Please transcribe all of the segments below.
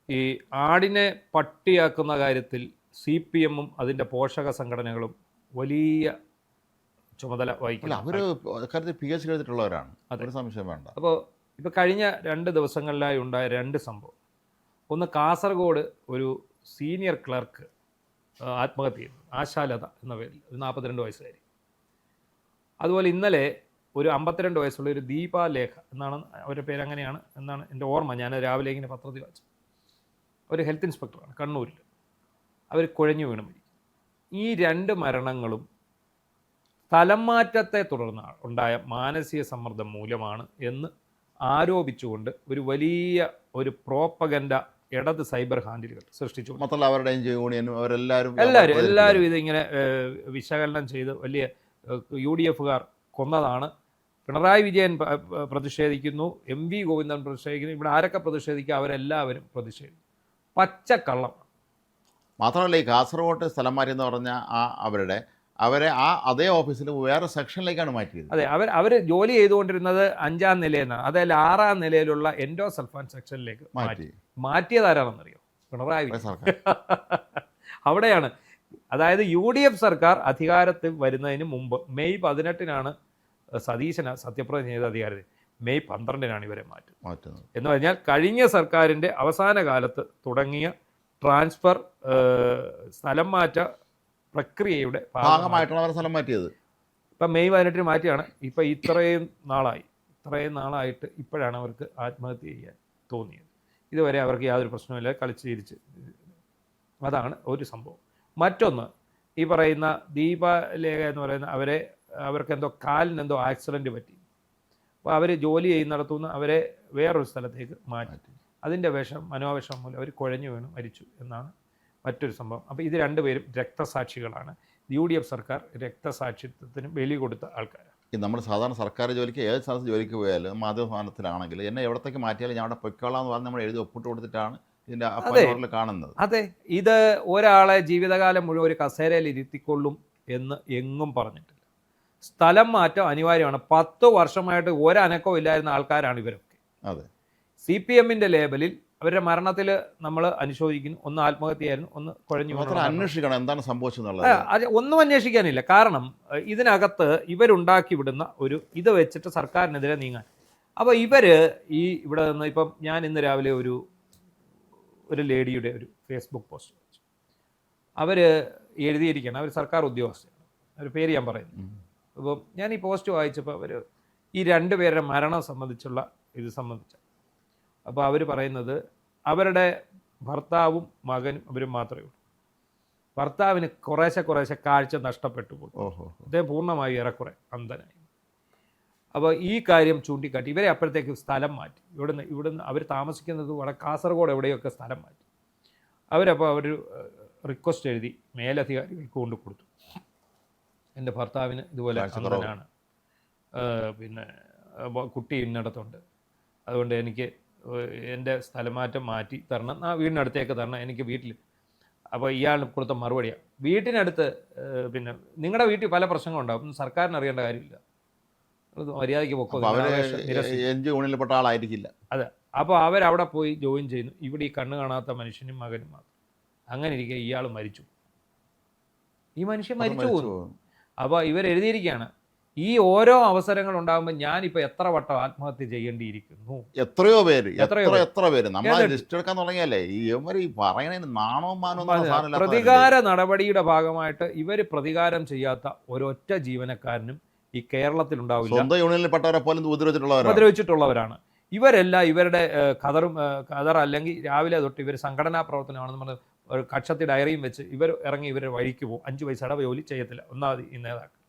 ഈ ആടിനെ പട്ടിയാക്കുന്ന കാര്യത്തിൽ CPM-ഉം അതിൻ്റെ പോഷക സംഘടനകളും വലിയ ചുമതല അല്ല വഹിക്കുന്നു. അവർ കാര്യത്തിൽ PhD എടുത്തിട്ടുള്ളവരാണ്, അതെ. ഒരു സംശയം വേണ്ട. അപ്പോൾ ഇപ്പോൾ കഴിഞ്ഞ 2 ദിവസങ്ങളിലായി ഉണ്ടായ 2 സംഭവം. ഒന്ന്, കാസർഗോഡ് ഒരു സീനിയർ ക്ലർക്ക് ആത്മഹത്യ ചെയ്തു, ആശാലത എന്ന പേരിൽ, ഒരു 42 വയസ്സുകാരി. അതുപോലെ ഇന്നലെ ഒരു 52 വയസ്സുള്ള ഒരു ദീപാലേഖ എന്നാണ് അവരുടെ പേര്, അങ്ങനെയാണ് എന്നാണ് എൻ്റെ ഓർമ്മ. ഞാൻ രാവിലെ ഇങ്ങനെ പത്രത്തിൽ വായിച്ചു. ഒരു ഹെൽത്ത് ഇൻസ്പെക്ടറാണ് കണ്ണൂരിൽ. അവർ കുഴഞ്ഞു വീണ് മരിക്കും. ഈ 2 മരണങ്ങളും സ്ഥലം മാറ്റത്തെ തുടർന്ന് ഉണ്ടായ മാനസിക സമ്മർദ്ദം മൂലമാണ് എന്ന് ആരോപിച്ചുകൊണ്ട് ഒരു വലിയ ഒരു പ്രോപ്പഗൻഡ ഇടത് സൈബർ ഹാൻഡിലുകൾ സൃഷ്ടിച്ചു. മാത്രമല്ല അവരുടെ യൂണിയനും എല്ലാവരും ഇതിങ്ങനെ വിശകലനം ചെയ്ത് വലിയ UDF-കാർ കൊന്നതാണ്, പിണറായി വിജയൻ പ്രതിഷേധിക്കുന്നു, MV ഗോവിന്ദൻ പ്രതിഷേധിക്കുന്നു, ഇവിടെ ആരൊക്കെ പ്രതിഷേധിക്കുക അവരെല്ലാവരും പ്രതിഷേധിക്കും. പച്ചക്കള്ളം. മാത്രമല്ല ഈ കാസർഗോഡ് സ്ഥലം മാറ്റി എന്ന് പറഞ്ഞാൽ അവരെ അതേ ഓഫീസിൽ വേറെ സെക്ഷനിലേക്കാണ് മാറ്റിയത്. അതെ, അവർ ജോലി ചെയ്തുകൊണ്ടിരുന്നത് 5-ാം നിലയിൽ നിന്നാണ്, അതായത് 6-ാം നിലയിലുള്ള എൻഡോസൾഫാൻ സെക്ഷനിലേക്ക് മാറ്റിയതാരാണെന്നറിയോ? പിണറായി വിജയൻ. അവിടെയാണ്. അതായത് UDF സർക്കാർ അധികാരത്തിൽ വരുന്നതിന് മുമ്പ് മെയ് 18-നാണ് സതീശന് സത്യപ്രതിജ്ഞ ചെയ്ത അധികാരത്തിൽ, മെയ് 12-നാണ് ഇവരെ മാറ്റുന്നത്. എന്ന് പറഞ്ഞാൽ കഴിഞ്ഞ സർക്കാരിൻ്റെ അവസാന കാലത്ത് തുടങ്ങിയ ട്രാൻസ്ഫർ സ്ഥലം മാറ്റ പ്രക്രിയയുടെ ഭാഗമായിട്ടാണ് അവർ സ്ഥലം മാറ്റിയത്. ഇപ്പം മെയ് 18-ന് മാറ്റിയാണ്. ഇപ്പം ഇത്രയും നാളായിട്ട് ഇപ്പോഴാണ് അവർക്ക് ആത്മഹത്യ ചെയ്യാൻ തോന്നിയത്. ഇതുവരെ അവർക്ക് യാതൊരു പ്രശ്നമില്ല, കളിച്ച് ചിരിച്ച്. അതാണ് ഒരു സംഭവം. മറ്റൊന്ന്, ഈ പറയുന്ന ദീപലേഖ എന്ന് പറയുന്ന അവർക്ക് എന്തോ കാലിനെന്തോ ആക്സിഡൻറ്റ് പറ്റി. അപ്പോൾ അവർ ജോലി ചെയ്യുന്നിടത്തുനിന്ന് അവരെ വേറൊരു സ്ഥലത്തേക്ക് മാറ്റി. അതിൻ്റെ മനോവിഷം മൂലം അവർ കുഴഞ്ഞു വീണു മരിച്ചു എന്നാണ് മറ്റൊരു സംഭവം. അപ്പോൾ ഇത് 2 പേരും രക്തസാക്ഷികളാണ്. UDF സർക്കാർ രക്തസാക്ഷിത്വത്തിന് ബലി കൊടുത്ത ആൾക്കാരാണ്. നമ്മൾ സാധാരണ സർക്കാർ ജോലിക്ക് ഏത് സ്ഥലത്ത് ജോലിക്ക് പോയാലും മാധ്യമസ്ഥാനത്തിലാണെങ്കിൽ എന്നെ എവിടത്തേക്ക് മാറ്റിയാലും ഞാൻ അവിടെ പൊയ്ക്കോളാം എന്ന് പറഞ്ഞ് നമ്മൾ എഴുതി ഒപ്പിട്ട് കൊടുത്തിട്ടാണ് ഇതിൻ്റെ അപ്പുറം കാണുന്നത്. അതെ, ഇത് ഒരാളെ ജീവിതകാലം മുഴുവൻ ഒരു കസേരയിൽ ഇരുത്തിക്കൊള്ളും എന്ന് എങ്ങും പറഞ്ഞിട്ടില്ല. സ്ഥലം മാറ്റം അനിവാര്യമാണ്. 10 വർഷമായിട്ട് ഒരനക്കവും ഇല്ലായിരുന്ന ആൾക്കാരാണ് ഇവരൊക്കെ. അതെ, CPM-ന്റെ ലേബലിൽ അവരുടെ മരണത്തിൽ നമ്മൾ അനുശോചിക്കുന്നു. ഒന്ന് ആത്മഹത്യയായിരുന്നു, ഒന്ന് കുഴഞ്ഞു. അന്വേഷിക്കണം എന്താണ് സംഭവിച്ചെന്നുള്ളത്. ഒന്നും അന്വേഷിക്കാനില്ല. കാരണം ഇതിനകത്ത് ഇവരുണ്ടാക്കി വിടുന്ന ഇത് വെച്ചിട്ട് സർക്കാരിനെതിരെ നീങ്ങാൻ. അപ്പോൾ ഇവിടെ നിന്ന് ഇപ്പം ഞാൻ ഇന്ന് രാവിലെ ഒരു ലേഡിയുടെ ഒരു ഫേസ്ബുക്ക് പോസ്റ്റ് വായിച്ചു. അവർ എഴുതിയിരിക്കുകയാണ്, അവർ സർക്കാർ ഉദ്യോഗസ്ഥയാണ്, ഒരു പേര് ഞാൻ പറയുന്നു. അപ്പം ഞാൻ ഈ പോസ്റ്റ് വായിച്ചപ്പോൾ അവർ ഈ 2 പേരുടെ മരണം സംബന്ധിച്ചുള്ള സംബന്ധിച്ച, അപ്പോൾ അവർ പറയുന്നത് അവരുടെ ഭർത്താവും മകനും അവരും മാത്രമേ ഉള്ളൂ. ഭർത്താവിന് കുറേശ്ശെ കാഴ്ച നഷ്ടപ്പെട്ടു പോയി. അദ്ദേഹം പൂർണ്ണമായി ഏറെക്കുറെ അന്ധനായി. അപ്പോൾ ഈ കാര്യം ചൂണ്ടിക്കാട്ടി ഇവരെ അപ്പോഴത്തേക്ക് സ്ഥലം മാറ്റി. ഇവിടുന്ന് അവർ താമസിക്കുന്നത് കാസർഗോഡ് എവിടെയൊക്കെ സ്ഥലം മാറ്റി. അവരപ്പോൾ അവർ റിക്വസ്റ്റ് എഴുതി മേലധികാരികൾക്ക് കൊണ്ട് കൊടുത്തു. എൻ്റെ ഭർത്താവിന് ഇതുപോലെ അന്ധനാണ്, പിന്നെ കുട്ടി ഇന്നിടത്തുണ്ട്, അതുകൊണ്ട് എനിക്ക് എൻ്റെ സ്ഥലമാറ്റം മാറ്റി തരണം, വീടിനടുത്തേക്ക് തരണം, എനിക്ക് വീട്ടിൽ. അപ്പോൾ ഇയാൾ കൊടുത്ത മറുപടിയാണ്, വീട്ടിനടുത്ത് പിന്നെ നിങ്ങളുടെ വീട്ടിൽ പല പ്രശ്നങ്ങളുണ്ടാകും, സർക്കാരിന് അറിയേണ്ട കാര്യമില്ല, മര്യാദയ്ക്ക് പൊക്കോ. യൂണിയനിൽപ്പെട്ട ആളായിരിക്കില്ല. അതെ, അപ്പോൾ അവരവിടെ പോയി ജോയിൻ ചെയ്യുന്നു. ഇവിടെ ഈ കണ്ണ് കാണാത്ത മനുഷ്യനും മകനും മാത്രം. അങ്ങനെ ഇരിക്കെ ഇയാൾ മരിച്ചു, ഈ മനുഷ്യൻ മരിച്ചു പോകുന്നു. അപ്പോൾ ഇവരെഴുതിയിരിക്കുകയാണ്, ഈ ഓരോ അവസരങ്ങൾ ഉണ്ടാകുമ്പോൾ ഞാനിപ്പോൾ എത്ര വട്ടം ആത്മഹത്യ ചെയ്യേണ്ടിയിരിക്കുന്നു. എത്രയോ പേര് നമ്മൾ ലിസ്റ്റ് എടുക്കാൻ തുടങ്ങിയല്ലേ ഈ പറയണതിന് നാണവും മാനവും. പ്രതികാര നടപടിയുടെ ഭാഗമായിട്ട് ഇവർ പ്രതികാരം ചെയ്യാത്ത ഒരൊറ്റ ജീവനക്കാരനും ഈ കേരളത്തിൽ ഉണ്ടാവില്ല. സ്വന്തം യൂണിയനിൽപ്പെട്ടവരെ പോലും ഉപദ്രവിച്ചിട്ടുള്ളവരാണ് ഇവരെല്ലാം. ഇവരുടെ ഖദർ അല്ലെങ്കിൽ രാവിലെ തൊട്ട് ഇവർ സംഘടനാ പ്രവർത്തനമാണെന്ന് പറഞ്ഞ് ഒരു കക്ഷത്തി ഡയറിയും വെച്ച് ഇവർ വഴിക്ക് പോകും. 5 പൈസ ജോലി ചെയ്യത്തില്ല. ഒന്നാമത് ഈ നേതാക്കൾ.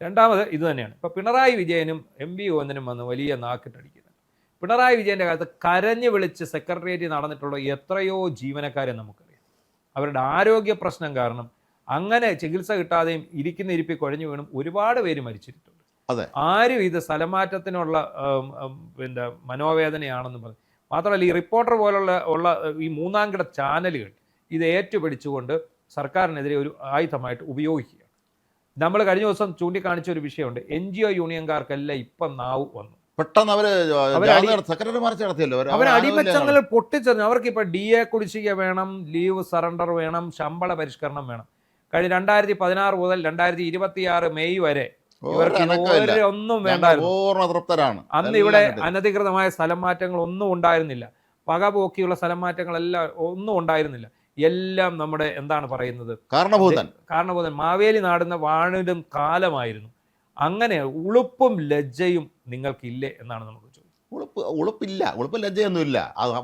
രണ്ടാമത് ഇത് തന്നെയാണ്. ഇപ്പോൾ പിണറായി വിജയനും MV ഗോവിന്ദനും വന്ന് വലിയ നാക്കിട്ടടിക്കുന്നത്. പിണറായി വിജയൻ്റെ കാലത്ത് കരഞ്ഞു വിളിച്ച് സെക്രട്ടേറിയറ്റ് നടന്നിട്ടുള്ള എത്രയോ ജീവനക്കാരെ നമുക്കറിയാം. അവരുടെ ആരോഗ്യ പ്രശ്നം കാരണം അങ്ങനെ ചികിത്സ കിട്ടാതെയും ഇരിപ്പി കുഴഞ്ഞു വീണും ഒരുപാട് പേര് മരിച്ചിട്ടുണ്ട്. അതെ, ആരും ഇത് സ്ഥലമാറ്റത്തിനുള്ള മനോവേദനയാണെന്ന് പറഞ്ഞു. മാത്രമല്ല ഈ റിപ്പോർട്ടർ പോലുള്ള ഈ മൂന്നാംകിട ചാനലുകൾ ഇത് ഏറ്റുപിടിച്ചുകൊണ്ട് സർക്കാരിനെതിരെ ഒരു ആയുധമായിട്ട് ഉപയോഗിക്കുക. നമ്മൾ കഴിഞ്ഞ ദിവസം ചൂണ്ടിക്കാണിച്ച ഒരു വിഷയമുണ്ട്. NGO യൂണിയൻകാർക്കെല്ലാം ഇപ്പം നാവ് വന്നു. പെട്ടെന്ന് അവര് സെക്രട്ടറിമാർ നടത്തിയല്ലോ അവർ അടിമച്ചങ്ങളിൽ പൊട്ടിച്ചെറിഞ്ഞു. അവർക്ക് ഇപ്പൊ DA കുടിശ്ശിക വേണം, ലീവ് സറണ്ടർ വേണം, ശമ്പള പരിഷ്കരണം വേണം. കഴിഞ്ഞ 2016 മുതൽ 2026 മെയ് വരെ ഇവർക്ക് ഒന്നും വേണ്ടായിരുന്നു. പൂർണ്ണ തൃപ്തരാണ്. അന്ന് ഇവിടെ അനധികൃതമായ സ്ഥലം മാറ്റങ്ങൾ ഒന്നും ഉണ്ടായിരുന്നില്ല. പകപോക്കിയുള്ള സ്ഥലം മാറ്റങ്ങളെല്ലാം ഒന്നും ഉണ്ടായിരുന്നില്ല. എല്ലാം നമ്മുടെ എന്താണ് പറയുന്നത്, കാരണഭൂതൻ മാവേലി നാടുന്ന വാണിടും കാലമായിരുന്നു. അങ്ങനെ ഉളുപ്പും ലജ്ജയും നിങ്ങൾക്കില്ലേ എന്നാണ് നമുക്ക് ചോദിക്കുന്നത്. ഉളുപ്പും ലജ്ജയൊന്നുമില്ല.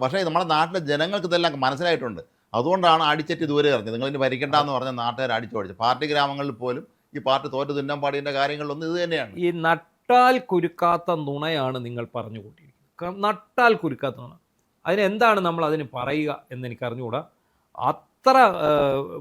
പക്ഷേ നമ്മുടെ നാട്ടിലെ ജനങ്ങൾക്ക് ഇതെല്ലാം മനസ്സിലായിട്ടുണ്ട്. അതുകൊണ്ടാണ് അടിച്ചെറ്റി ദൂരെ ഇറങ്ങി. നിങ്ങൾ ഇനി ഭരിക്കണ്ടെന്ന് പറഞ്ഞ നാട്ടുകാർ അടിച്ചു പഠിച്ചു. പാർട്ടി ഗ്രാമങ്ങളിൽ പോലും ഈ പാർട്ടി തോറ്റു തിന്നാൻ പാടിയതിൻ്റെ കാര്യങ്ങളിലൊന്നും ഇത് തന്നെയാണ്. ഈ നട്ടാൽ കുരുക്കാത്ത നുണയാണ് നിങ്ങൾ പറഞ്ഞു കൂട്ടിയിരിക്കുന്നത്. നട്ടാൽ കുരുക്കാത്ത നുണ. അതിനെന്താണ് നമ്മൾ അതിന് പറയുക എന്ന് എനിക്ക് അറിഞ്ഞുകൂടാ. അത്ര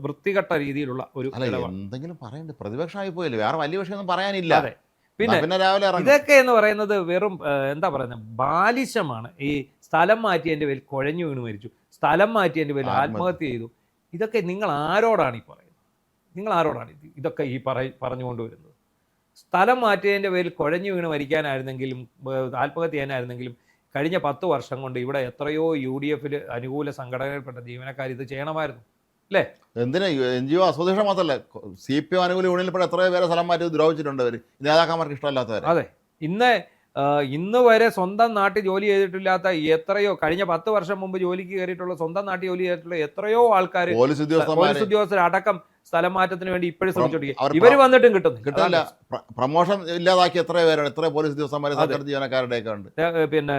വൃത്തികെട്ട രീതിയിലുള്ള ഒരു എന്തെങ്കിലും പറയണ്ടേ? പ്രതിപക്ഷമായി പോയില്ലേ, വേറെ വലിയ വിഷയമൊന്നും പറയാനില്ല. അതെ, പിന്നെ രാവിലെ ഇതൊക്കെ എന്ന് പറയുന്നത് വെറും എന്താ പറയുന്നത്, ബാലിശമാണ്. ഈ സ്ഥലം മാറ്റിയതിൻ്റെ പേരിൽ കുഴഞ്ഞു വീണ് മരിച്ചു, സ്ഥലം മാറ്റിയതിൻ്റെ പേരിൽ ആത്മഹത്യ ചെയ്തു. ഇതൊക്കെ നിങ്ങൾ ആരോടാണ് ഈ പറയുന്നത്? നിങ്ങൾ ആരോടാണ് ഇതൊക്കെ ഈ പറഞ്ഞുകൊണ്ടുവരുന്നത്? സ്ഥലം മാറ്റിയതിൻ്റെ പേരിൽ കുഴഞ്ഞു വീണ് മരിക്കാനായിരുന്നെങ്കിലും ആത്മഹത്യ ചെയ്യാനായിരുന്നെങ്കിലും കഴിഞ്ഞ 10 വർഷം കൊണ്ട് ഇവിടെ എത്രയോ UDF അനുകൂല സംഘടനയിൽപ്പെട്ട ജീവനക്കാർ ഇത് ചെയ്യണമായിരുന്നു അല്ലേ? എന്തിനാ NGO അസോസിയേഷൻ മാത്രമല്ല, CPM അനുകൂല യൂണിയനിൽപ്പെട്ട എത്രയോ പേരെ സ്ഥലം മാറ്റി ദ്രോഹിച്ചിട്ടുണ്ട് അവർ, നേതാക്കന്മാർക്ക് ഇഷ്ടമല്ലാത്തവർ. അതെ, ഇന്ന് വരെ സ്വന്തം നാട്ടിൽ ജോലി ചെയ്തിട്ടില്ലാത്ത എത്രയോ, കഴിഞ്ഞ 10 വർഷം മുമ്പ് ജോലിക്ക് കയറിയിട്ടുള്ള, സ്വന്തം നാട്ടിൽ ജോലി ചെയ്തിട്ടുള്ള എത്രയോ ആൾക്കാർ, പോലീസ് ഉദ്യോഗസ്ഥരടക്കം സ്ഥലം മാറ്റത്തിന് വേണ്ടി ഇപ്പോഴും ശ്രമിച്ചോണ്ടിരിക്കുക. ഇവർ വന്നിട്ടും കിട്ടില്ല. പ്രൊമോഷൻ ഇല്ലാതാക്കിയ എത്രയോ പേരാണ്, എത്ര പോലീസ് ഉദ്യോഗസ്ഥന്മാരെ, സർക്കാർ ജീവനക്കാരുടെയൊക്കെ ഉണ്ട്. പിന്നെ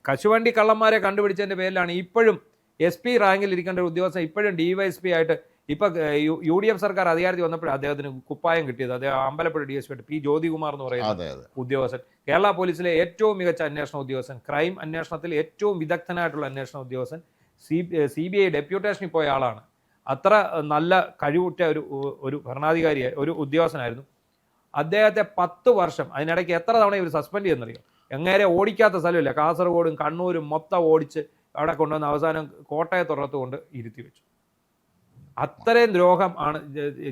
കശുവണ്ടി കള്ളന്മാരെ കണ്ടുപിടിച്ചതിന്റെ പേരിലാണ് ഇപ്പോഴും SP റാങ്കിൽ ഇരിക്കേണ്ട ഒരു ഉദ്യോഗസ്ഥൻ ഇപ്പോഴും DYSP ആയിട്ട്. ഇപ്പൊ UDF സർക്കാർ അധികാരത്തിൽ വന്നപ്പോഴും അദ്ദേഹത്തിന് കുപ്പായം കിട്ടിയത്. അദ്ദേഹം അമ്പലപ്പുഴ DSP P ജ്യോതികുമാർ എന്ന് പറയുന്ന ഉദ്യോഗസ്ഥൻ, കേരള പോലീസിലെ ഏറ്റവും മികച്ച അന്വേഷണ ഉദ്യോഗസ്ഥൻ, ക്രൈം അന്വേഷണത്തിൽ ഏറ്റവും വിദഗ്ധനായിട്ടുള്ള അന്വേഷണ ഉദ്യോഗസ്ഥൻ, CBI ഡെപ്യൂട്ടേഷനിൽ പോയ ആളാണ്. അത്ര നല്ല കഴിവുറ്റ ഒരു ഭരണാധികാരിയായ ഒരു ഉദ്യോഗസ്ഥനായിരുന്നു. അദ്ദേഹത്തെ 10 വർഷം, അതിനിടയ്ക്ക് എത്ര തവണ ഇവർ സസ്പെൻഡ് ചെയ്യുന്നറിയോ? എങ്ങനെ ഓടിക്കാത്ത സ്ഥലമില്ല. കാസർഗോഡും കണ്ണൂരും മൊത്തം ഓടിച്ച് അവിടെ കൊണ്ടുവന്ന് അവസാനം കോട്ടയത്തുറത്ത് കൊണ്ട് ഇരുത്തി വെച്ചു. അത്രയും ദ്രോഹം ആണ്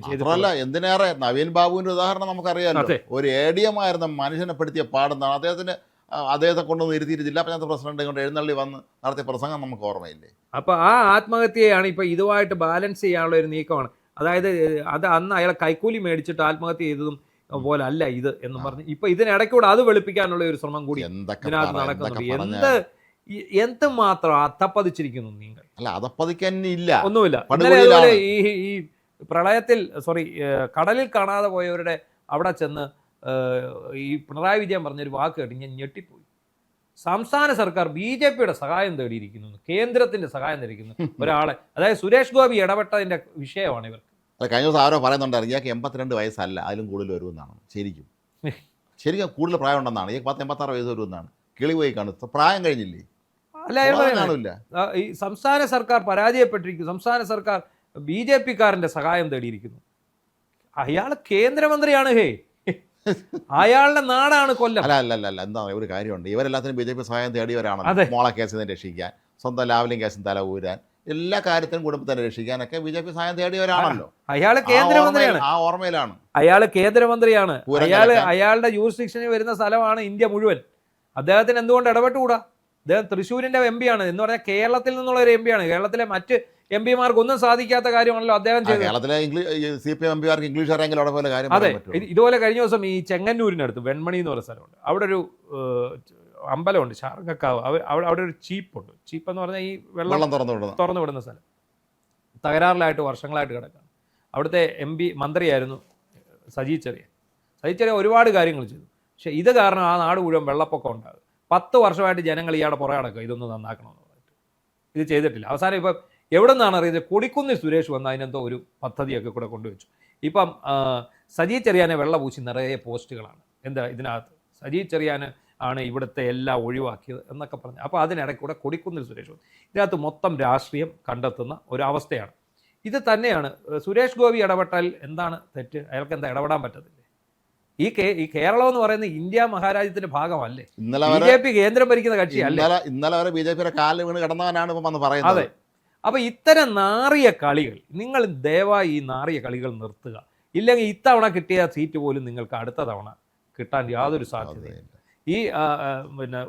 ചെയ്തിട്ടുള്ളത്. എന്തിനേറെ നവീൻ ബാബുവിന്റെ ഉദാഹരണം നമുക്കറിയാമല്ലോ. ഒരു ADM ആയിരുന്ന മനുഷ്യനെ പെടുത്തിയ പാടെന്നാണ്. അദ്ദേഹത്തെ കൊണ്ടൊന്ന് ഇരുത്തിയിട്ട് ജില്ലാ പഞ്ചായത്ത് പ്രസിഡന്റ് കൊണ്ട് എഴുന്നള്ളി വന്ന് നടത്തിയ പ്രസംഗം നമുക്ക് ഓർമ്മയില്ലേ? അപ്പോൾ ആ ആത്മഹത്യയാണ് ഇപ്പോൾ ഇതുമായിട്ട് ബാലൻസ് ചെയ്യാനുള്ള ഒരു നീക്കമാണ്. അതായത് അന്ന് അയാൾ കൈക്കൂലി മേടിച്ചിട്ട് ആത്മഹത്യ ചെയ്തതും പോലെ അല്ല ഇത് എന്ന് പറഞ്ഞ് ഇപ്പൊ ഇതിനിടയ്ക്കൂടെ അത് വെളുപ്പിക്കാനുള്ള ഒരു ശ്രമം കൂടി ഇതിനകത്ത് നടക്കുന്നുണ്ട്. എന്തുമാത്രം അധപ്പതിച്ചിരിക്കുന്നു നിങ്ങൾ. അല്ല, അധപ്പതിക്കാനില്ല, ഒന്നുമില്ല. ഈ പ്രളയത്തിൽ കടലിൽ കാണാതെ പോയവരുടെ അവിടെ ചെന്ന് ഈ പിണറായി വിജയൻ പറഞ്ഞൊരു വാക്ക് കേട്ട് ഞാൻ ഞെട്ടിപ്പോയി. സംസ്ഥാന സർക്കാർ BJPയുടെ സഹായം തേടിയിരിക്കുന്നു, കേന്ദ്രത്തിന്റെ സഹായം തേടിയിരിക്കുന്നു ഒരാളെ. അതായത് സുരേഷ് ഗോപി ഇടപെട്ടതിന്റെ വിഷയമാണ് ഇവർക്ക്. കഴിഞ്ഞ ദിവസം ആരോ പറയുന്നുണ്ടായിരുന്നു ഇയാൾക്ക് 82 വയസ്സല്ല, അതിലും കൂടുതൽ വരുമെന്നാണ്. ശരിക്കും കൂടുതൽ പ്രായം ഉണ്ടെന്നാണ്. ഇയാൾക്ക് 86 വയസ്സ് വരുമെന്നാണ്. കിളി പോയി കാണും, പ്രായം കഴിഞ്ഞില്ലേ? അല്ല, ഈ സംസ്ഥാന സർക്കാർ പരാജയപ്പെട്ടിരിക്കുന്നു. സംസ്ഥാന സർക്കാർ BJPക്കാരന്റെ സഹായം തേടിയിരിക്കുന്നു. അയാൾ കേന്ദ്രമന്ത്രിയാണ്. അയാളുടെ നാടാണ് കൊല്ലം. അല്ല, എന്താ ഒരു കാര്യമുണ്ട്, ഇവരെല്ലാത്തിനും BJP സഹായം തേടിയവരാണ്. മോളെ കേസിനെ രക്ഷിക്കാൻ, സ്വന്തം ലാവലിംഗ് കേസിന് തല ഊരാൻ, എല്ലാ കാര്യത്തിനും കുടുംബത്തിനെ രക്ഷിക്കാനൊക്കെ BJP സഹായം തേടിയവരാണല്ലോ. അയാള് കേന്ദ്രമന്ത്രിയാണ്. ആ ഓർമ്മയിലാണ് അയാള് കേന്ദ്രമന്ത്രിയാണ്. അയാളുടെ ജൂറിസ്ഡിക്ഷനിൽ വരുന്ന സ്ഥലമാണ് ഇന്ത്യ മുഴുവൻ. അദ്ദേഹത്തിന് എന്തുകൊണ്ട് ഇടപെട്ടുകൂടാ? അദ്ദേഹം തൃശ്ശൂരിന്റെ MP ആണ് എന്ന് പറഞ്ഞാൽ കേരളത്തിൽ നിന്നുള്ള ഒരു MP ആണ്. കേരളത്തിലെ മറ്റ് MP-മാർക്കൊന്നും സാധിക്കാത്ത കാര്യമാണല്ലോ അദ്ദേഹം ചെയ്തത്. കേരളത്തിലെ CPM MP-മാർക്ക് ഇംഗ്ലീഷ് അറിയാമെങ്കിൽ അവിടെ പോലെ കാര്യം. അതെ, ഇതുപോലെ കഴിഞ്ഞ ദിവസം ഈ ചെങ്ങന്നൂരിനടുത്ത് വെൺമണി എന്ന് പറയുന്ന സ്ഥലമുണ്ട്. അവിടെ ഒരു അമ്പലമുണ്ട്, ശാർഗക്കാവ്. അവിടെ ഒരു ചീപ്പുണ്ട്. ചീപ്പ് എന്ന് പറഞ്ഞാൽ ഈ വെള്ളം തുറന്നു വിടുന്ന സ്ഥലം തകരാറിലായിട്ട് വർഷങ്ങളായിട്ട് കിടക്കുകയാണ്. അവിടുത്തെ മന്ത്രിയായിരുന്നു സജി ചെറിയാൻ ഒരുപാട് കാര്യങ്ങൾ ചെയ്തു. പക്ഷേ ഇത് കാരണം ആ നാട് മുഴുവൻ വെള്ളപ്പൊക്കം ഉണ്ടാകും. 10 വർഷമായിട്ട് ജനങ്ങൾ ഇയാളുടെ പുറകെ നടക്കുക, ഇതൊന്ന് നന്നാക്കണമെന്ന് പറഞ്ഞിട്ട്. ഇത് ചെയ്തിട്ടില്ല. അവസാനം ഇപ്പം എവിടെ നിന്നാണ് അറിയുന്നത്? കൊടിക്കുന്നിൽ സുരേഷ് വന്ന് അതിനെന്തോ ഒരു പദ്ധതിയൊക്കെ കൂടെ കൊണ്ടുവച്ചു. ഇപ്പം സജി ചെറിയാനെ വെള്ളപൂശി നിറയെ പോസ്റ്റുകളാണ്. എന്താ ഇതിനകത്ത് സജി ചെറിയാൻ ആണ് ഇവിടുത്തെ എല്ലാം ഒഴിവാക്കിയത് എന്നൊക്കെ പറഞ്ഞു. അപ്പോൾ അതിനിടയ്ക്കൂടെ കൊടിക്കുന്നിൽ സുരേഷ് വന്നു. ഇതിനകത്ത് മൊത്തം രാഷ്ട്രീയം കണ്ടെത്തുന്ന ഒരവസ്ഥയാണ്. ഇത് തന്നെയാണ് സുരേഷ് ഗോപി ഇടപെട്ടാൽ എന്താണ് തെറ്റ്? അയാൾക്ക് എന്താ ഇടപെടാൻ പറ്റത്തില്ലേ? ഈ കേരളം എന്ന് പറയുന്നത് ഇന്ത്യ മഹാരാജ്യത്തിന്റെ ഭാഗമല്ലേ? BJP കേന്ദ്രം ഭരിക്കുന്ന കക്ഷിയല്ലേ? ഇന്നലെ വരെ BJPയുടെ കാലിൽ വീണ് കിടന്നവനാണ് ഇപ്പം വന്ന് പറയുന്നത്. അതെ. അപ്പൊ ഇത്തരം നാറിയ കളികൾ നിങ്ങൾ ദയവായി ഈ നാറിയ കളികൾ നിർത്തുക. ഇല്ലെങ്കിൽ ഇത്തവണ കിട്ടിയ സീറ്റ് പോലും നിങ്ങൾക്ക് അടുത്ത തവണ കിട്ടാൻ യാതൊരു സാധ്യതയില്ല. ഈ പിന്നെ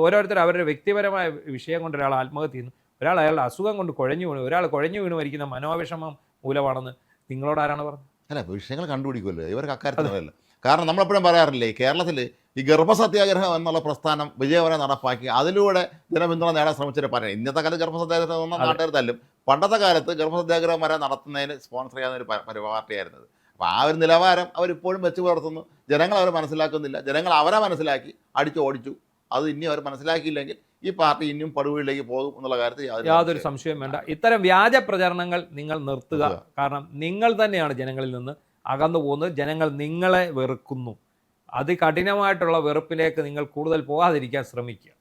ഓരോരുത്തർ അവരുടെ വ്യക്തിപരമായ വിഷയം കൊണ്ട് ഒരാൾ ആത്മഹത്യ ചെയ്യുന്നു, ഒരാൾ അയാളുടെ അസുഖം കൊണ്ട് കുഴഞ്ഞു വീണു, ഒരാൾ കുഴഞ്ഞു വീണ് മരിക്കുന്ന മനോവിഷമം മൂലമാണെന്ന് നിങ്ങളോട് ആരാണ് പറഞ്ഞത്? അല്ല, വിഷയങ്ങൾ കണ്ടുപിടിക്കുമല്ലോ ഇവർക്ക് അക്കാര്യത്തിലല്ല. കാരണം നമ്മളെപ്പോഴും പറയാറില്ലേ, കേരളത്തിൽ ഈ ഗർഭസത്യാഗ്രഹം എന്നുള്ള പ്രസ്ഥാനം വിജയകരമായി നടപ്പാക്കി അതിലൂടെ ജനപിന്തുണ നേടാൻ ശ്രമിച്ചിട്ട് പറയാം. ഇന്നത്തെ കാലത്ത് ഗർഭസത്യാഗ്രഹം ഒന്നും നാട്ടുകാർ തല്ലും. പണ്ടത്തെ കാലത്ത് ഗർഭസത്യാഗ്രഹം വരെ നടത്തുന്നതിന് സ്പോൺസർ ചെയ്യുന്ന ഒരു പാർട്ടിയായിരുന്നത്. അപ്പോൾ ആ ഒരു നിലവാരം അവരിപ്പോഴും വെച്ച് പുലർത്തുന്നു. ജനങ്ങൾ അവർ മനസ്സിലാക്കുന്നില്ല. ജനങ്ങൾ അവരെ മനസ്സിലാക്കി അടിച്ചു ഓടിച്ചു. അത് ഇനി അവർ മനസ്സിലാക്കിയില്ലെങ്കിൽ ഈ പാർട്ടി ഇനിയും പടുകുഴിയിലേക്ക് പോകും എന്നുള്ള കാര്യത്തിൽ യാതൊരു സംശയവും വേണ്ട. ഇത്തരം വ്യാജ പ്രചരണങ്ങൾ നിങ്ങൾ നിർത്തുക. കാരണം നിങ്ങൾ തന്നെയാണ് ജനങ്ങളിൽ നിന്ന് അകന്നു പോകുന്നത്. ജനങ്ങൾ നിങ്ങളെ വെറുക്കുന്നു. അതികഠിനമായിട്ടുള്ള വെറുപ്പിലേക്ക് നിങ്ങൾ കൂടുതൽ പോകാതിരിക്കാൻ ശ്രമിക്കുക.